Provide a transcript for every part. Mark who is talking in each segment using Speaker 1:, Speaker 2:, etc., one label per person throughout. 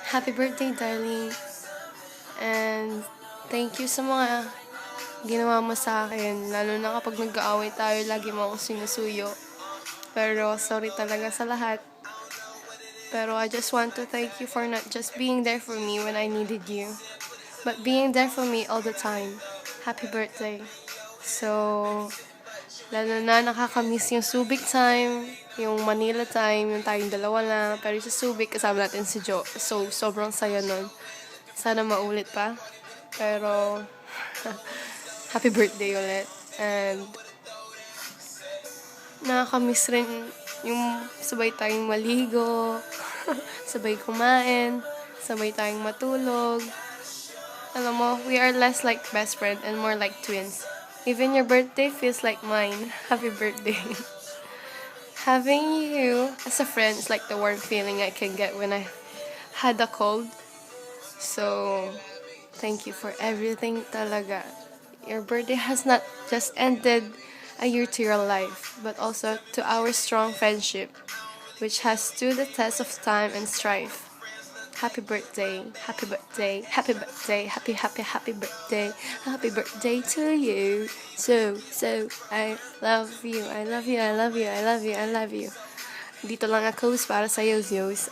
Speaker 1: Happy birthday, darling. And thank you sa mga ginawa mo sa akin. Lalo na kapag nag-aaway tayo, lagi mo akong sinusuyo. Pero sorry talaga sa lahat. Pero I just want to thank you for not just being there for me when I needed you, but being there for me all the time. Happy birthday. So, lalo na nakakamiss yung Subic time, yung Manila time, yung tayong dalawa lang. Pero sa Subic, kasama natin si Jo. So, sobrang saya nun. Sana maulit pa. Pero, happy birthday ulit. And, nakakamiss rin yung sabay tayong maligo, sabay kumain, sabay tayong matulog. Alam mo, we are less like best friend and more like twins. Even your birthday feels like mine. Happy birthday. Having you as a friend is like the warm feeling I can get when I had a cold. So, thank you for everything talaga. Your birthday has not just ended a year to your life, but also to our strong friendship, which has stood the test of time and strife. Happy birthday, happy birthday, happy birthday, happy birthday, happy birthday to you. So, I love you, I love you, I love you, I love you, I love you. Dito lang ako para sa'yo, Zeus.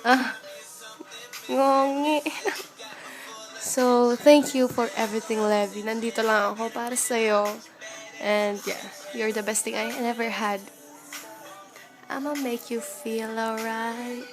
Speaker 1: Ngongi. So, thank you for everything, Levi. Nandito lang ako para sa'yo. And yeah, you're the best thing I ever had. I'ma make you feel alright.